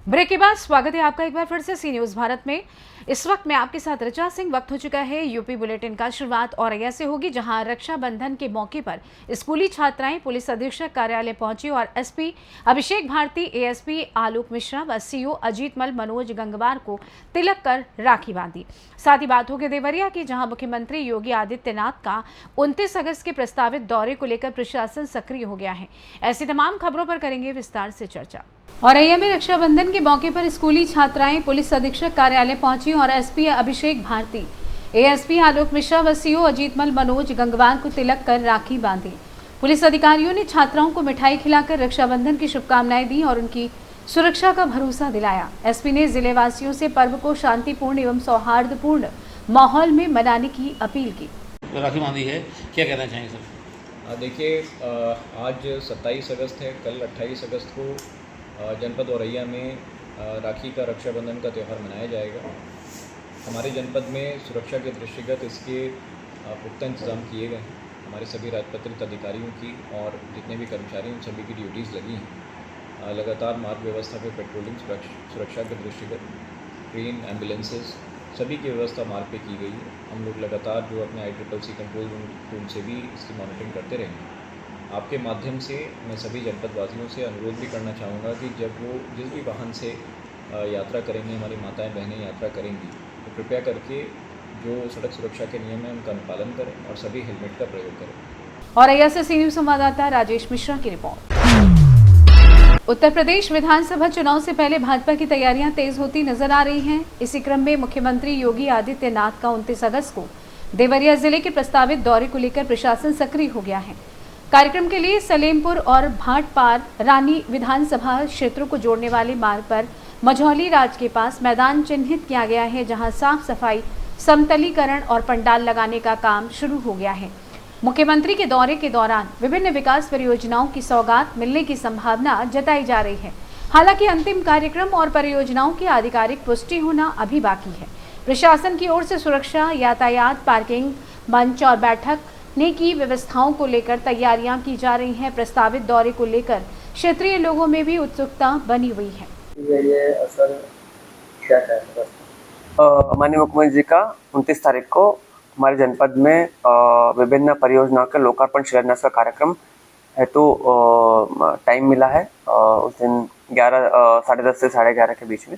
Break के बाद स्वागत है आपका एक बार फिर से सी न्यूज भारत में। इस वक्त मैं आपके साथ ऋचा सिंह। वक्त हो चुका है यूपी बुलेटिन का। शुरुआत औरैया से होगी, जहां रक्षाबंधन के मौके पर स्कूली छात्राएं पुलिस अधीक्षक कार्यालय पहुंची और एसपी अभिषेक भारती, एएसपी आलोक मिश्रा व सीओ अजीत मल मनोज गंगवार को तिलक कर राखी बांधी। साथ ही बात होगी देवरिया की, जहां मुख्यमंत्री योगी आदित्यनाथ का 29 अगस्त के प्रस्तावित दौरे को लेकर प्रशासन सक्रिय हो गया है। ऐसी तमाम खबरों पर करेंगे विस्तार से चर्चा। औरैया में रक्षाबंधन के मौके पर स्कूली छात्राएं पुलिस अधीक्षक कार्यालय पहुंची और एसपी अभिषेक भारती, एएसपी आलोक मिश्रा व सीओ अजीत मल मनोज गंगवार को तिलक कर राखी बांधी। पुलिस अधिकारियों ने छात्राओं को मिठाई खिलाकर रक्षाबंधन की शुभकामनाएं दी और उनकी सुरक्षा का भरोसा दिलाया। एसपी ने जिले वासियों से पर्व को शांतिपूर्ण एवं सौहार्दपूर्ण माहौल में मनाने की अपील की। राखी बांधी है, क्या कहना चाहेंगे सर? देखिए, आज 27 अगस्त है। कल 28 अगस्त को जनपद औरैया में राखी का रक्षाबंधन का त्यौहार मनाया जाएगा। हमारे जनपद में सुरक्षा के दृष्टिगत इसके पुख्ता इंतजाम किए गए हैं। हमारे सभी राजपत्रित अधिकारियों की और जितने भी कर्मचारी उन सभी की ड्यूटीज़ लगी हैं। लगातार मार्ग व्यवस्था पे पेट्रोलिंग, सुरक्षा के दृष्टिगत ट्रेन, एम्बुलेंसेस सभी की व्यवस्था मार्ग पे की गई है। हम लोग लगातार जो अपने ICCC कंट्रोल रूम से भी इसकी मॉनिटरिंग करते रहेंगे। आपके माध्यम से मैं सभी जनपदवासियों से अनुरोध भी करना चाहूँगा कि जब वो जिस भी वाहन से यात्रा करेंगे, हमारी माताएं बहनें यात्रा करेंगी, तो कृपया करके जो सड़क सुरक्षा के नियम हैं उनका अनुपालन करें और सभी हेलमेट का प्रयोग करें। औरैया से सी न्यूज संवाददाता राजेश मिश्रा की रिपोर्ट। उत्तर प्रदेश विधानसभा चुनाव से पहले भाजपा की तैयारियां तेज होती नजर आ रही हैं। इसी क्रम में मुख्यमंत्री योगी आदित्यनाथ का 29 अगस्त को देवरिया जिले के प्रस्तावित दौरे को लेकर प्रशासन सक्रिय हो गया है। कार्यक्रम के लिए सलेमपुर और भाटपार रानी विधानसभा क्षेत्रों को जोड़ने वाले मार्ग पर मझौली राज के पास मैदान चिन्हित किया गया है, जहां साफ सफाई, समतलीकरण और पंडाल लगाने का काम शुरू हो गया है। मुख्यमंत्री के दौरे के दौरान विभिन्न विकास परियोजनाओं की सौगात मिलने की संभावना जताई जा रही है। हालांकि अंतिम कार्यक्रम और परियोजनाओं की आधिकारिक पुष्टि होना अभी बाकी है। प्रशासन की ओर से सुरक्षा, यातायात, पार्किंग, मंच और बैठक की व्यवस्थाओं को लेकर तैयारियां की जा रही हैं। प्रस्तावित दौरे को लेकर क्षेत्रीय लोगों में भी उत्सुकता बनी हुई है। ये असर क्या है? माननीय मुख्यमंत्री जी का 29 तारीख को हमारे जनपद में विभिन्न परियोजनाओं के लोकार्पण शिलान्यास का कार्यक्रम है, तो टाइम मिला है उस दिन 10:30 से 11:30 के बीच में।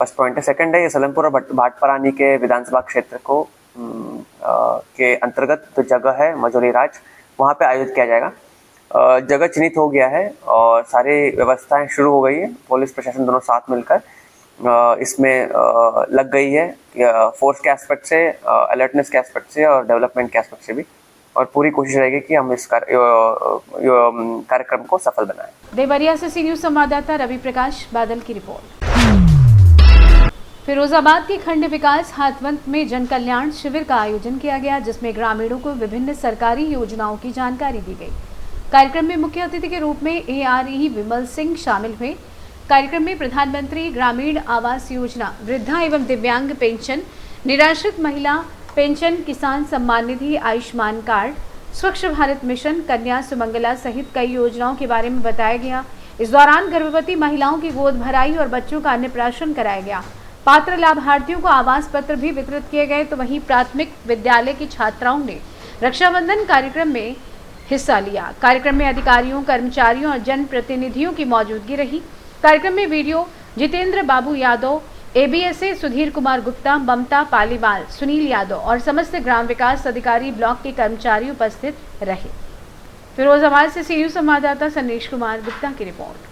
फर्स्ट पॉइंट है। सेकंड है, ये सलेमपुर और भाटपरानी के विधानसभा क्षेत्र को के अंतर्गत जो जगह है मझौली राज, वहाँ पे आयोजित किया जाएगा। जगह चिन्हित हो गया है और सारी व्यवस्थाएं शुरू हो गई है। पुलिस प्रशासन दोनों साथ मिलकर इसमें लग गई है, फोर्स के एस्पेक्ट से, अलर्टनेस के एस्पेक्ट से और डेवलपमेंट के एस्पेक्ट से भी, और पूरी कोशिश रहेगी कि हम इस कार्यक्रम को सफल बनाएं। देवरिया से सी न्यूज संवाददाता रवि प्रकाश बादल की रिपोर्ट। फिरोजाबाद के खंड विकास हाथवंत में जन कल्याण शिविर का आयोजन किया गया, जिसमें ग्रामीणों को विभिन्न सरकारी योजनाओं की जानकारी दी गई। कार्यक्रम में मुख्य अतिथि के रूप में ARE विमल सिंह शामिल हुए। कार्यक्रम में प्रधानमंत्री ग्रामीण आवास योजना, वृद्धा एवं दिव्यांग पेंशन, निराश्रित महिला पेंशन, किसान सम्मान निधि, आयुष्मान कार्ड, स्वच्छ भारत मिशन, कन्या सुमंगला सहित कई योजनाओं के बारे में बताया गया। इस दौरान गर्भवती महिलाओं की गोद भराई और बच्चों का अन्नप्राशन कराया गया। पात्र लाभार्थियों को आवास पत्र भी वितरित किए गए। तो वहीं प्राथमिक विद्यालय की छात्राओं ने रक्षाबंधन कार्यक्रम में हिस्सा लिया। कार्यक्रम में अधिकारियों, कर्मचारियों और जनप्रतिनिधियों की मौजूदगी रही। कार्यक्रम में वीडियो जितेंद्र बाबू यादव, ABSA सुधीर कुमार गुप्ता, ममता पालीवाल, सुनील यादव और समस्त ग्राम विकास अधिकारी, ब्लॉक के कर्मचारी उपस्थित रहे। फिरोजाबाद से सी न्यूज संवाददाता सनीश कुमार गुप्ता की रिपोर्ट।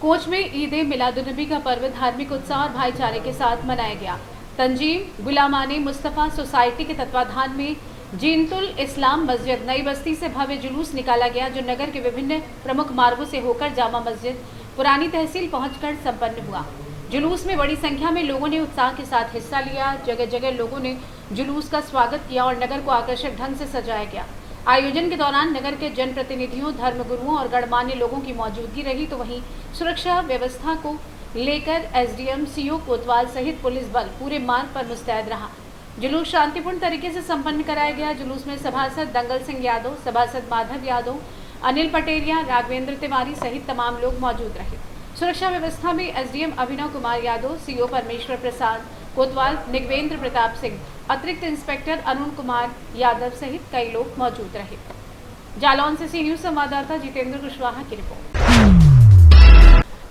कोच में ईद ए मिलादुन्नबी का पर्व धार्मिक उत्साह और भाईचारे के साथ मनाया गया। तंजीम गुलामाने मुस्तफ़ा सोसाइटी के तत्वाधान में जीनतुल इस्लाम मस्जिद नई बस्ती से भव्य जुलूस निकाला गया, जो नगर के विभिन्न प्रमुख मार्गों से होकर जामा मस्जिद पुरानी तहसील पहुंचकर संपन्न हुआ। जुलूस में बड़ी संख्या में लोगों ने उत्साह के साथ हिस्सा लिया। जगह जगह लोगों ने जुलूस का स्वागत किया और नगर को आकर्षक ढंग से सजाया गया। आयोजन के दौरान नगर के जनप्रतिनिधियों, धर्मगुरुओं और गणमान्य लोगों की मौजूदगी रही। तो वहीं सुरक्षा व्यवस्था को लेकर SDM, CO कोतवाल सहित पुलिस बल पूरे मार्ग पर मुस्तैद रहा। जुलूस शांतिपूर्ण तरीके से संपन्न कराया गया। जुलूस में सभासद दंगल सिंह यादव, सभासद माधव यादव, अनिल पटेरिया, राघवेंद्र तिवारी सहित तमाम लोग मौजूद रहे। सुरक्षा व्यवस्था में एसडीएम अभिनव कुमार यादव, सीओ परमेश्वर प्रसाद कोतवाल, निगवेंद्र प्रताप सिंह, अतिरिक्त इंस्पेक्टर अरुण कुमार यादव सहित कई लोग मौजूद रहे। जालौन से सी न्यूज संवाददाता जितेंद्र कुशवाहा की रिपोर्ट।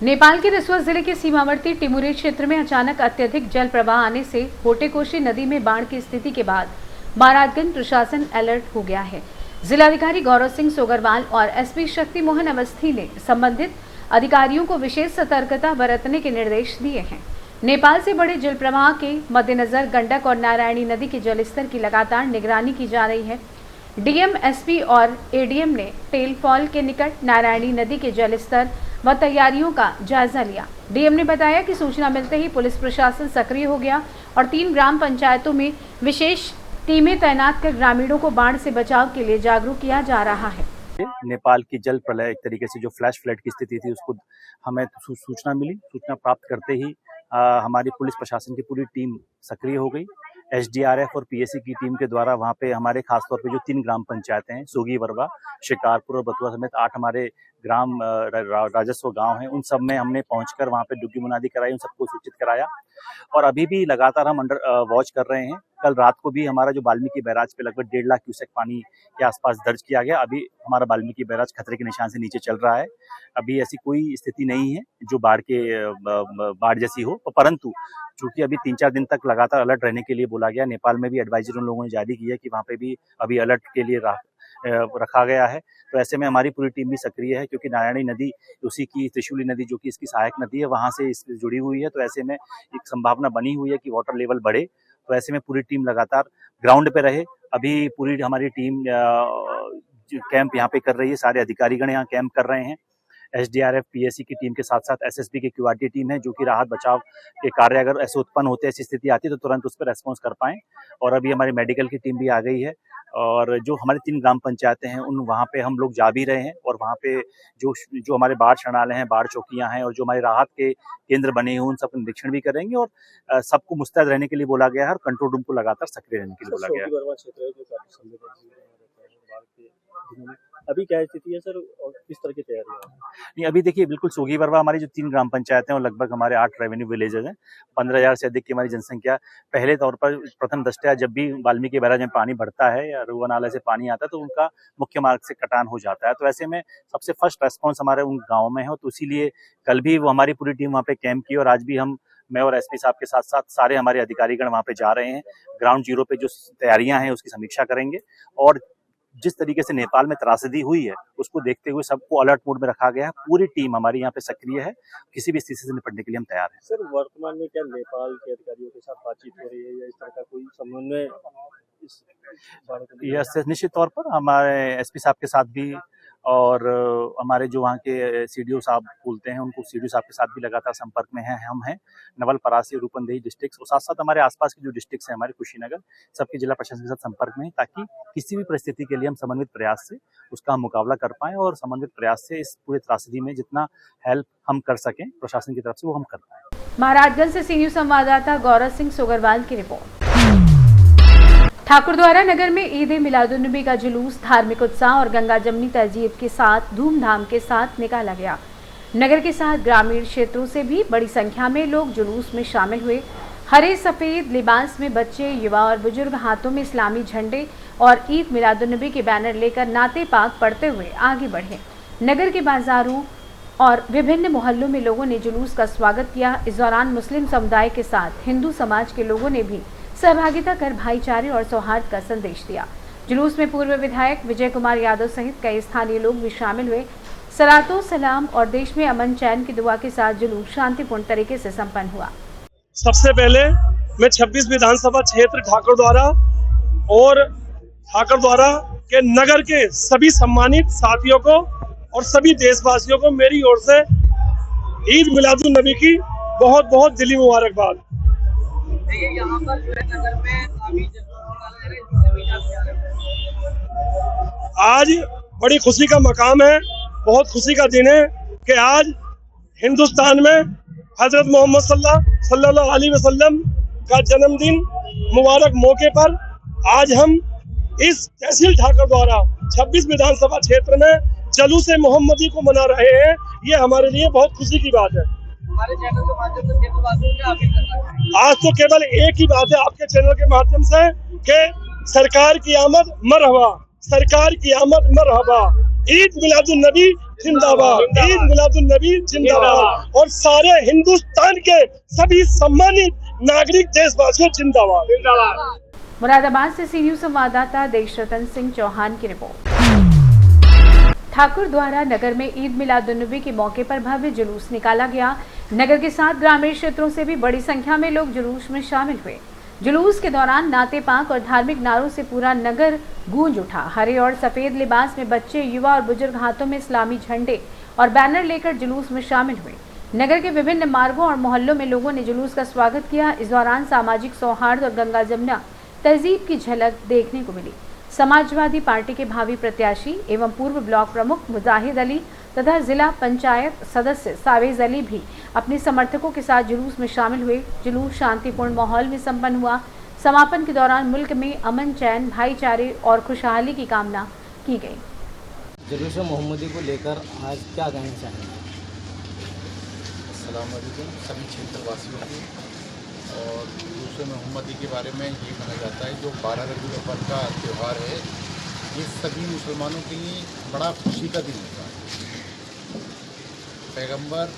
नेपाल के रसुआ जिले के सीमावर्ती टिमुरे क्षेत्र में अचानक अत्यधिक जल प्रवाह आने से होटेकोशी नदी में बाढ़ की स्थिति के बाद महाराजगंज प्रशासन अलर्ट हो गया है। जिलाधिकारी गौरव सिंह सोगरवाल और एसपी शक्ति मोहन अवस्थी ने संबंधित अधिकारियों को विशेष सतर्कता बरतने के निर्देश दिए हैं। नेपाल से बड़े जल प्रवाह के मद्देनजर गंडक और नारायणी नदी के जलस्तर की लगातार निगरानी की जा रही है। डीएम, एसपी और एडीएम ने टेलफॉल के निकट नारायणी नदी के जलस्तर व तैयारियों का जायजा लिया। डीएम ने बताया कि सूचना मिलते ही पुलिस प्रशासन सक्रिय हो गया और 3 ग्राम पंचायतों में विशेष टीमें तैनात कर ग्रामीणों को बाढ़ से बचाव के लिए जागरूक किया जा रहा है। नेपाल की जल प्रलय एक तरीके से जो फ्लैश फ्लड की स्थिति थी उसको हमें सूचना मिली। सूचना प्राप्त करते ही हमारी पुलिस प्रशासन की पूरी टीम सक्रिय हो गई। एसडीआरएफ और पीएसी की टीम के द्वारा वहाँ पे हमारे खासतौर पे जो 3 ग्राम पंचायतें हैं, सोगी, वरवा, शिकारपुर और बतुआ समेत 8 हमारे ग्राम राजस्व गांव हैं, उन सब में हमने पहुंचकर वहाँ पे डुग्गी मुनादी कराई, उन सबको सूचित कराया और अभी भी लगातार हम अंडर वॉच कर रहे हैं। कल रात को भी हमारा जो वाल्मीकि बैराज पे लगभग 1.5 लाख क्यूसेक पानी के आसपास दर्ज किया गया। अभी हमारा वाल्मीकि बैराज खतरे के निशान से नीचे चल रहा है। अभी ऐसी कोई स्थिति नहीं है जो बाढ़ जैसी हो, परंतु चूंकि अभी 3-4 दिन तक लगातार अलर्ट रहने के लिए बोला गया। नेपाल में भी एडवाइजरी उन लोगों ने जारी की है कि वहाँ पे भी अभी अलर्ट के लिए रखा गया है। तो ऐसे में हमारी पूरी टीम भी सक्रिय है क्योंकि नारायणी नदी उसी की त्रिशूली नदी जो कि इसकी सहायक नदी है वहाँ से इससे जुड़ी हुई है। तो ऐसे में एक संभावना बनी हुई है कि वाटर लेवल बढ़े। तो ऐसे में पूरी टीम लगातार ग्राउंड पे रहे। अभी पूरी हमारी टीम कैंप यहाँ पे कर रही है, सारे अधिकारीगण यहाँ कैंप कर रहे हैं। एसडीआरएफ, पीएसी की टीम के साथ साथ एसएसबी की क्यूआरटी टीम है जो कि राहत बचाव के कार्य अगर ऐसे उत्पन्न होते, ऐसी स्थिति आती है तो तुरंत उस पर रेस्पॉन्स कर पाएं। और अभी हमारी मेडिकल की टीम भी आ गई है और जो हमारे 3 ग्राम पंचायतें हैं उन वहाँ पे हम लोग जा भी रहे हैं और वहाँ पे जो हमारे बाढ़ शरणालय हैं, बाढ़ चौकियाँ हैं और जो हमारे राहत के केंद्र बने हुए उन सबका निरीक्षण भी करेंगे और सबको मुस्तैद रहने के लिए बोला गया है और कंट्रोल रूम को लगातार सक्रिय रहने के लिए बोला गया है। अभी क्या स्थिति है सर और किस तरह की तैयारी है? नहीं, अभी देखिए बिल्कुल सोगी वरवा हमारी जो 3 ग्राम पंचायतें हैं और लगभग हमारे 8 रेवेन्यू विलेजेस हैं, 15,000 से अधिक की हमारी जनसंख्या। पहले तौर पर प्रथम दृष्टया जब भी वाल्मीकि बैराज में पानी बढ़ता है या रुआ नाले से पानी आता है तो उनका मुख्य मार्ग से कटान हो जाता है। तो ऐसे में सबसे फर्स्ट रेस्पॉन्स हमारे उन गाँव में है। तो इसीलिए कल भी वो हमारी पूरी टीम वहाँ पे कैंप की और आज भी मैं और एसपी साहब के साथ साथ सारे हमारे अधिकारीगण वहाँ पे जा रहे हैं। ग्राउंड जीरो पे जो तैयारियां हैं उसकी समीक्षा करेंगे और जिस तरीके से नेपाल में त्रासदी हुई है उसको देखते हुए सबको अलर्ट मोड में रखा गया है। पूरी टीम हमारी यहाँ पे सक्रिय है, किसी भी स्थिति से निपटने के लिए हम तैयार हैं। सर वर्तमान में क्या नेपाल के अधिकारियों के साथ बातचीत हो रही है या इस तरह का कोई समन्वय? यस, निश्चित तौर पर हमारे एसपी साहब के साथ भी और हमारे जो वहाँ के सीडीओ साहब बोलते हैं उनको सीडीओ साहब के साथ भी लगातार संपर्क में हैं। हम हैं नवल परासी, रूपंदेही डिस्ट्रिक्ट और साथ साथ हमारे आसपास के जो डिस्ट्रिक्ट्स हैं हमारे कुशीनगर, सबके जिला प्रशासन के साथ संपर्क में है ताकि किसी भी परिस्थिति के लिए हम समन्वित प्रयास से उसका हम मुकाबला कर पाएं और समन्वित प्रयास से इस पूरे त्रासदी में जितना हेल्प हम कर सकें प्रशासन की तरफ से वो हम कर पाएं। महाराजगंज से सी न्यूज संवाददाता गौरव सिंह सोगरवाल की रिपोर्ट। ठाकुरद्वारा नगर में ईद ए मिलादुन्नबी का जुलूस धार्मिक उत्साह और गंगा जमनी तहजीब के साथ धूमधाम के साथ निकाला गया। नगर के साथ ग्रामीण क्षेत्रों से भी बड़ी संख्या में लोग जुलूस में शामिल हुए। हरे सफेद लिबास में बच्चे, युवा और बुजुर्ग हाथों में इस्लामी झंडे और ईद मिलादुन्नबी के बैनर लेकर नाते पाक पढ़ते हुए आगे बढ़े। नगर के बाजारों और विभिन्न मोहल्लों में लोगों ने जुलूस का स्वागत किया। इस दौरान मुस्लिम समुदाय के साथ हिंदू समाज के लोगों ने भी सहभागिता कर भाईचारे और सौहार्द का संदेश दिया। जुलूस में पूर्व विधायक विजय कुमार यादव सहित कई स्थानीय लोग भी शामिल हुए। सलातो सलाम और देश में अमन चैन की दुआ के साथ जुलूस शांतिपूर्ण तरीके से संपन्न हुआ। सबसे पहले मैं 26 विधानसभा क्षेत्र ठाकुरद्वारा और ठाकुरद्वारा के नगर के सभी सम्मानित साथियों को और सभी देशवासियों को मेरी ओर से ईद मिलादुन्नबी की बहुत बहुत दिली मुबारकबाद। यहाँ पर नगर में आज बड़ी खुशी का मकाम है, बहुत खुशी का दिन है कि आज हिंदुस्तान में हजरत मोहम्मद सल्लल्लाहु अलैहि वसल्लम का जन्मदिन मुबारक मौके पर आज हम इस तहसील ठाकर द्वारा 26 विधानसभा क्षेत्र में जलूस मोहम्मदी को मना रहे हैं। ये हमारे लिए बहुत खुशी की बात है। हमारे चैनल के माध्यम से क्षेत्रवासियों से अपील करना है। आज तो केवल एक ही बात है आपके चैनल के माध्यम से कि सरकार की आमद मरहबा, सरकार की आमद मरहबा, ईद मिलादुन नबी जिंदाबाद, ईद मिलादुन नबी जिंदाबाद और सारे हिंदुस्तान के सभी सम्मानित नागरिक देशवासियों जिंदाबाद। मुरादाबाद से सीनियर संवाददाता देशरतन सिंह चौहान की रिपोर्ट। ठाकुर द्वारा नगर में ईद मिलादुन्नबी के मौके पर भव्य जुलूस निकाला गया। नगर के साथ ग्रामीण क्षेत्रों से भी बड़ी संख्या में लोग जुलूस में शामिल हुए। जुलूस के दौरान नाते पाक और धार्मिक नारों से पूरा नगर गूंज उठा। हरे और सफेद लिबास में बच्चे, युवा और बुजुर्ग हाथों में इस्लामी झंडे और बैनर लेकर जुलूस में शामिल हुए। नगर के विभिन्न मार्गों और मोहल्लों में लोगों ने जुलूस का स्वागत किया। इस दौरान सामाजिक सौहार्द और गंगा जमुना तहजीब की झलक देखने को मिली। समाजवादी पार्टी के भावी प्रत्याशी एवं पूर्व ब्लॉक प्रमुख मुजाहिद अली तथा जिला पंचायत सदस्य सावेज अली भी अपने समर्थकों के साथ जुलूस में शामिल हुए। जुलूस शांतिपूर्ण माहौल में संपन्न हुआ। समापन के दौरान मुल्क में अमन, चैन, भाईचारे और खुशहाली की कामना की गई। जुलूस मोहम्मदी को लेकर आज क्या कहना चाहेंगे? अस्सलाम वालेकुम सभी क्षेत्रवासियों को। और जुलूस मोहम्मदी के बारे में ये कहा जाता है जो 12 रबीउल अव्वल का त्यौहार है, ये सभी मुसलमानों के लिए बड़ा खुशी का दिन होता है। पैगंबर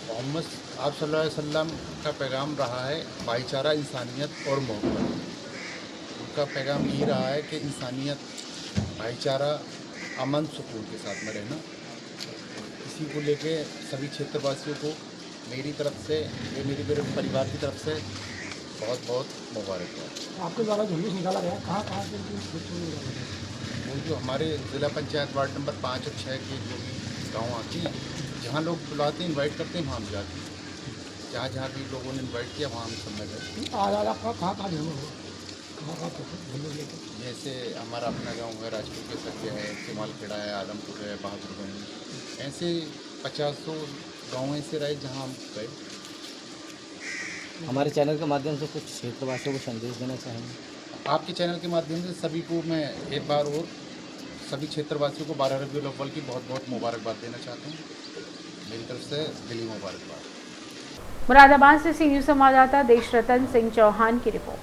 मोहम्मद आप सल्लल्लाहु अलैहि वसल्लम का पैगाम रहा है भाईचारा, इंसानियत और मोहब्बत। उनका पैगाम ये रहा है कि इंसानियत, भाईचारा, अमन, सुकून के साथ में रहना। इसी को लेके सभी क्षेत्रवासियों को मेरी तरफ से, मेरे परिवार की तरफ से बहुत बहुत मुबारकबाद। आपके द्वारा जुलूस निकाला गया, कहाँ से निकाला? वो जो हमारे ज़िला पंचायत वार्ड नंबर 5 और 6 के जो भी गाँव आती हैं, जहाँ लोग बुलाते हैं, इनवाइट करते हैं, वहाँ हम जाते हैं। जहाँ जहाँ भी लोगों ने इनवाइट किया वहाँ हम सब में गए। आज आपका कहाँ जन्म हुआ? जैसे हमारा अपना गांव है, राजपुर के सत्य है, कमालखेड़ा है, आलमपुर है, बहादुरगंज, ऐसे 50 गाँव ऐसे रहे जहाँ हम गए। हमारे चैनल के माध्यम से कुछ क्षेत्रवासियों को संदेश देना चाहेंगे? आपके चैनल के माध्यम से सभी को मैं एक बार और सभी क्षेत्रवासियों को 12 रबीउल अव्वल की बहुत बहुत मुबारकबाद देना चाहता हूँ। मेरी तरफ से दिली मुबारकबाद। मुरादाबाद से सीनियर संवाददाता देशरतन सिंह चौहान की रिपोर्ट।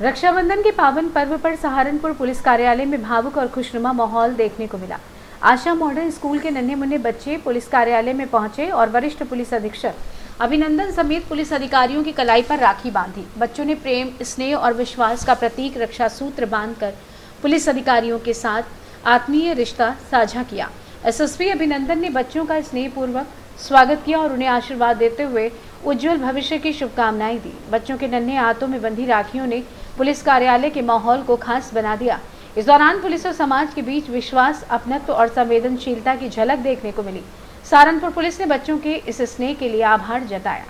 रक्षाबंधन के पावन पर्व पर सहारनपुर पुलिस कार्यालय में भावुक और खुशनुमा माहौल देखने को मिला। आशा मॉडर्न स्कूल के नन्हे मुन्ने बच्चे पुलिस कार्यालय में पहुंचे और वरिष्ठ पुलिस अधीक्षक अभिनंदन समेत पुलिस अधिकारियों की कलाई पर राखी बांधी। बच्चों ने प्रेम, स्नेह और विश्वास का प्रतीक रक्षा सूत्र बांधकर पुलिस अधिकारियों के साथ आत्मीय रिश्ता साझा किया। एसएसपी अभिनंदन ने बच्चों का स्नेहपूर्वक स्वागत किया और उन्हें आशीर्वाद देते हुए उज्जवल भविष्य की शुभकामनाएं दी। बच्चों के नन्हे हाथों में बंधी राखियों ने पुलिस कार्यालय के माहौल को खास बना दिया। इस दौरान पुलिस और समाज के बीच विश्वास, अपनत्व और संवेदनशीलता की झलक देखने को मिली। सहारनपुर पुलिस ने बच्चों के इस स्नेह के लिए आभार जताया।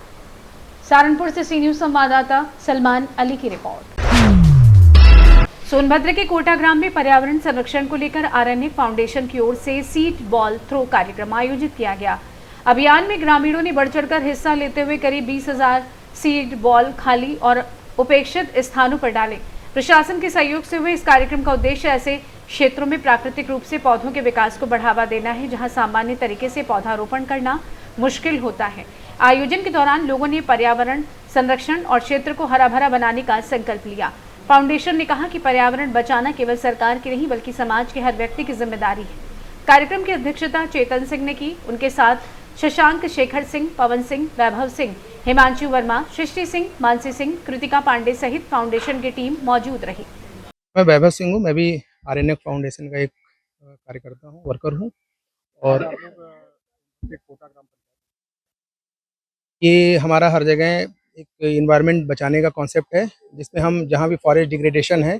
सहारनपुर से सी न्यूज संवाददाता सलमान अली की रिपोर्ट। सोनभद्र के कोटा ग्राम में पर्यावरण संरक्षण को लेकर आरण्य फाउंडेशन की ओर से सीड बॉल थ्रो कार्यक्रम आयोजित किया गया। अभियान में ग्रामीणों ने बढ़ चढ़कर हिस्सा लेते हुए करीब 20,000 सीड बॉल खाली और उपेक्षित स्थानों पर डाले। प्रशासन के सहयोग से हुए इस कार्यक्रम का उद्देश्य ऐसे क्षेत्रों में प्राकृतिक रूप से पौधों के विकास को बढ़ावा देना है जहां सामान्य तरीके से पौधारोपण करना मुश्किल होता है। आयोजन के दौरान लोगों ने पर्यावरण संरक्षण और क्षेत्र को हरा भरा बनाने का संकल्प लिया। फाउंडेशन ने कहा कि पर्यावरण बचाना केवल सरकार की नहीं बल्कि समाज के हर व्यक्ति की जिम्मेदारी है। कार्यक्रम की अध्यक्षता चेतन सिंह ने की। उनके साथ शशांक, शेखर सिंह, पवन सिंह, वैभव सिंह, हिमांशु वर्मा, सृष्टि सिंह, मानसी सिंह, कृतिका पांडे सहित फाउंडेशन की टीम मौजूद रही। मैं वैभव सिंह हूँ। मैं भी आरण्यक फाउंडेशन का एक कार्यकर्ता हूँ, वर्कर हूँ। और ये हमारा हर जगह एक इन्वायरमेंट बचाने का कॉन्सेप्ट है, जिसमें हम जहाँ भी फॉरेस्ट डिग्रेडेशन है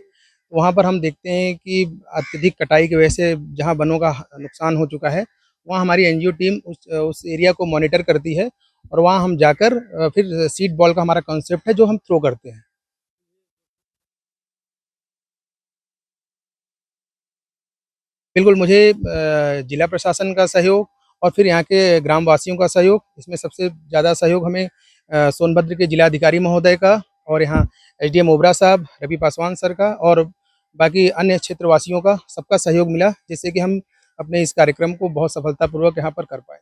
वहाँ पर हम देखते हैं कि अत्यधिक कटाई की वजह से जहाँ वनों का नुकसान हो चुका है, वहाँ हमारी एनजीओ टीम उस एरिया को मॉनिटर करती है और वहाँ हम जाकर फिर सीड बॉल का हमारा कॉन्सेप्ट है जो हम थ्रो करते हैं। बिल्कुल, मुझे जिला प्रशासन का सहयोग और फिर यहाँ के ग्रामवासियों का सहयोग, इसमें सबसे ज़्यादा सहयोग हमें सोनभद्र के जिलाधिकारी महोदय का और यहाँ एसडीएम ओबरा साहब, रवि पासवान सर का और बाकी अन्य क्षेत्रवासियों का सबका सहयोग मिला, जिससे कि हम अपने इस कार्यक्रम को बहुत सफलतापूर्वक यहाँ पर कर पाए।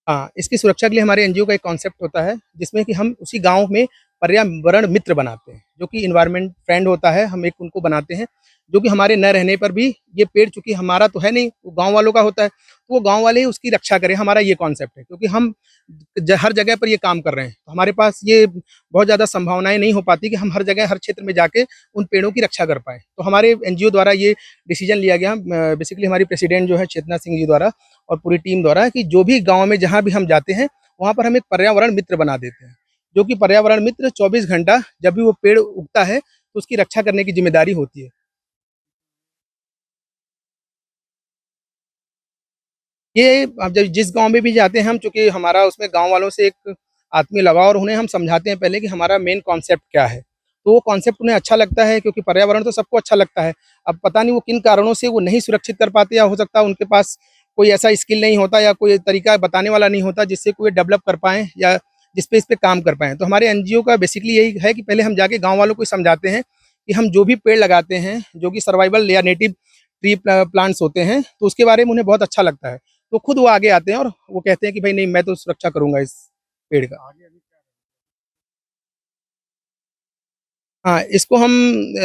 हाँ, इसकी सुरक्षा के लिए हमारे एनजीओ का एक कॉन्सेप्ट होता है, जिसमें कि हम उसी गांव में पर्यावरण मित्र बनाते हैं, जो कि इन्वायरमेंट फ्रेंड होता है। हम एक उनको बनाते हैं, जो कि हमारे न रहने पर भी ये पेड़, चूँकि हमारा तो है नहीं, वो गाँव वालों का होता है, तो वो गाँव वाले ही उसकी रक्षा करें, हमारा ये कॉन्सेप्ट है। क्योंकि हम हर जगह पर ये काम कर रहे हैं, तो हमारे पास ये बहुत ज़्यादा संभावनाएँ नहीं हो पाती कि हम हर जगह, हर क्षेत्र में जाके उन पेड़ों की रक्षा कर पाएँ। तो हमारे एनजीओ द्वारा ये डिसीजन लिया गया, बेसिकली हमारी प्रेसिडेंट जो है चेतना सिंह जी द्वारा और पूरी टीम द्वारा, कि जो भी गाँव में जहाँ भी हम जाते हैं, वहाँ पर हम एक पर्यावरण मित्र बना देते हैं, जो कि पर्यावरण मित्र 24 घंटा जब भी वो पेड़ उगता है, तो उसकी रक्षा करने की जिम्मेदारी होती है। ये अब जब जिस गाँव में भी जाते हैं हम, चूँकि हमारा उसमें गाँव वालों से एक आत्मीय लगाव, और उन्हें हम समझाते हैं पहले कि हमारा मेन कॉन्सेप्ट क्या है। तो वो कॉन्सेप्ट उन्हें अच्छा लगता है, क्योंकि पर्यावरण तो सबको अच्छा लगता है। अब पता नहीं वो किन कारणों से वो नहीं सुरक्षित कर पाते, या हो सकता है उनके पास कोई ऐसा स्किल नहीं होता या कोई तरीका बताने वाला नहीं होता, जिससे कोई डेवलप कर पाएँ या इस पे काम कर पाएँ। तो हमारे एनजीओ का बेसिकली यही है कि पहले हम जाके गाँव वालों को समझाते हैं कि हम जो भी पेड़ लगाते हैं, जो कि सर्वाइवल या नेटिव ट्री प्लांट्स होते हैं, तो उसके बारे में उन्हें बहुत अच्छा लगता है। तो खुद वो आगे आते हैं और वो कहते हैं कि भाई नहीं, मैं तो सुरक्षा करूँगा इस पेड़ का। हाँ, इसको हम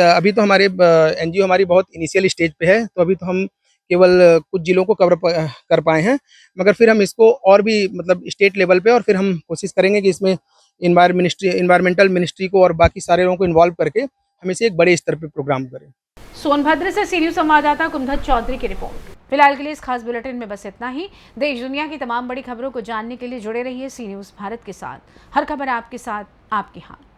अभी तो हमारे एनजीओ हमारी बहुत इनिशियल स्टेज पे है, तो अभी तो हम केवल कुछ जिलों को कर पाए हैं, मगर फिर हम इसको और भी मतलब स्टेट लेवल पे, और फिर हम कोशिश करेंगे कि इसमें इन्वायरमेंटल मिनिस्ट्री को और बाकी सारे लोगों को इन्वॉल्व करके हम इसे एक बड़े स्तर पे प्रोग्राम करें। सोनभद्र से सी न्यूज संवाददाता कुंदन चौधरी की रिपोर्ट। फिलहाल के लिए इस खास बुलेटिन में बस इतना ही। देश दुनिया की तमाम बड़ी खबरों को जानने के लिए जुड़े रहिए सी न्यूज भारत के साथ। हर खबर आपके साथ, आपके हाथ।